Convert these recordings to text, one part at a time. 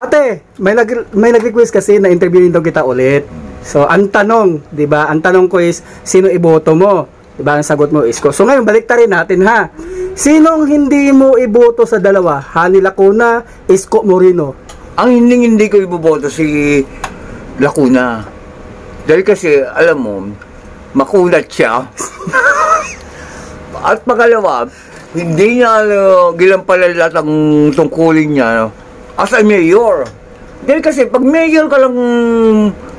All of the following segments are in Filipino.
Ate, may nag-request kasi na interviewin daw kita ulit. So, ang tanong, 'di ba? Ang tanong ko is sino iboto mo? 'Di ba? Ang sagot mo Isko. So, ngayon baliktarin natin ha. Sinong hindi mo iboto sa dalawa? Hani Lacuna, Isko Moreno. Ang hindi ko iboboto si Lacuna. Dahil kasi, alam mo, makulat siya. At pangalawa, hindi niya gilampalan lahat ang tungkulin niya as a mayor. Dahil kasi pag mayor ka lang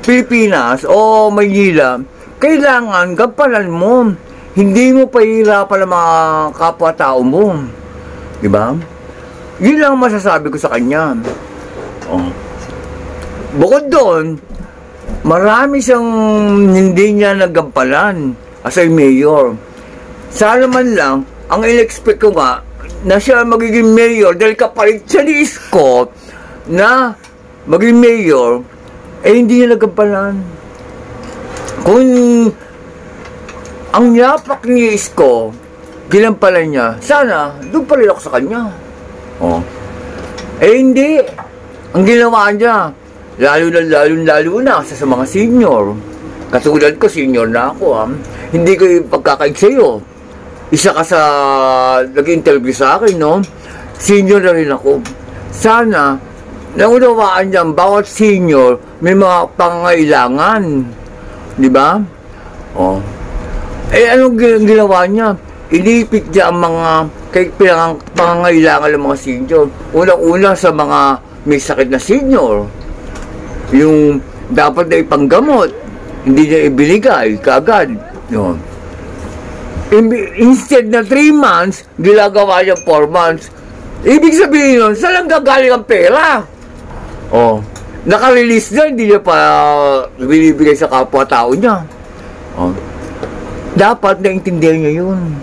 Pilipinas o Maynila, kailangan gampanan mo. Hindi mo pahihirapan ang mga kapwa-tao mo. Diba? Yun lang masasabi ko sa kanya. Oh. Bukod doon, marami siyang hindi niya nagampalan as a mayor. Sana man lang, ang in-expect ko nga, na siya magiging mayor dahil kapalit siya ni Isko na maging mayor, eh hindi niya nagampalan. Kung ang yapak ni Isko, ginampalan niya, sana, doon pa rin ako sa kanya. Oh. Eh hindi. Ang ginawa niya, lalo na sa mga senior. Katulad ko, senior na ako. Hindi ko ipagkakaig sa'yo. Isa ka sa nag-interview sa akin, no? Senior na rin ako. Sana, naunawaan niya, bawat senior may mga pangangailangan. Di ba? Oh. Eh, anong ginawa niya? Inipit niya ang mga pangangailangan ng mga senior. Unang-una sa mga may sakit na senior. Yung dapat na ipanggamot, hindi niya ibinigay kaagad. Yun. Instead na 3 months, ginagawa niya 4 months. Ibig sabihin nun, saan lang gagaling ang pera? Oh, naka-release na, hindi niya pa binibigay sa kapwa-tao niya. Oh. Dapat naintindihan niya yun.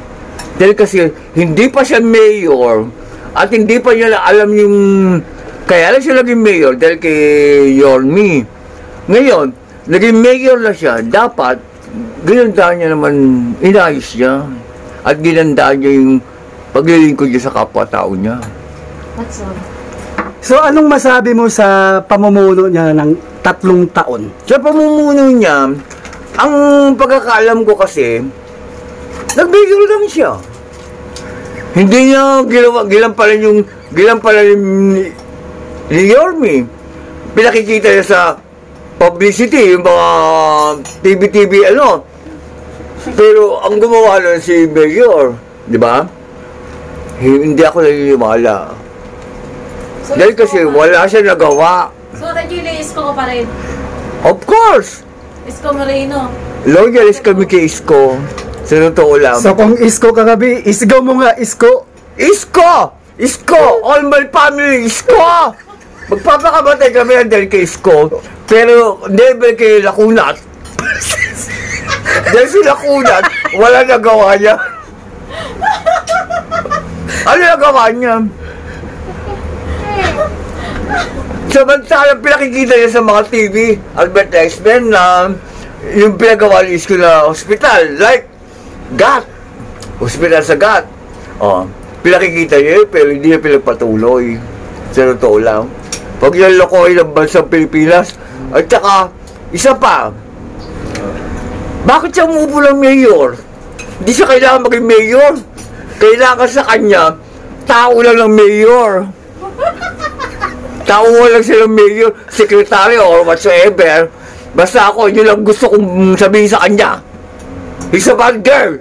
Dahil kasi, hindi pa siya mayor, at hindi pa niya alam yung, kaya lang siya naging mayor, dahil kay Yorme. Ngayon, naging mayor na siya, dapat, ginandaan niya naman, inayos niya. At ginandaan niya yung paglilingkod niya sa kapwa-tao niya. That's all. So, anong masabi mo sa pamumuno niya ng 3 taon? Sa pamumuno niya, ang pagkakaalam ko kasi, nag-mayor lang siya. Hindi niya gilampalan ni Yorme. Pinakikita niya sa publicity, yung mga TV, ano. Pero ang gumawa lang si Mayor, di ba? Hindi ako naniniwala. So, dahil kasi wala siya nagawa. So, regular Isko ko pa rin? Of course! Isko Moreno? Loyalist kami kay Isko. Sa totoo lang. So, kung Isko ka gabi, isgaw mo nga, Isko. Isko! Isko! All my family, Isko! Magpapakamatay kami dahil kay Isko. Pero never kay Lacuna. Dahil si Lacuna, wala nagawa niya. Ano nagawa niya? Samantalang pinakikita niya sa mga TV advertisement na yung pinagawa ni Isko na hospital, like GAT. Hospital sa GAT. Oh, pinakikita niya pero hindi niya pinagpatuloy. Sa totoo lang. Pag yung lokoy ng bansang Pilipinas, at saka, isa pa, bakit siya umupo ng mayor? Hindi siya kailangan maging mayor. Kailangan sa kanya, tao lang ng mayor. Tao lang silang mayor, secretary or whatsoever. Basta ako, yun lang gusto kong sabihin sa kanya. He's a bad girl.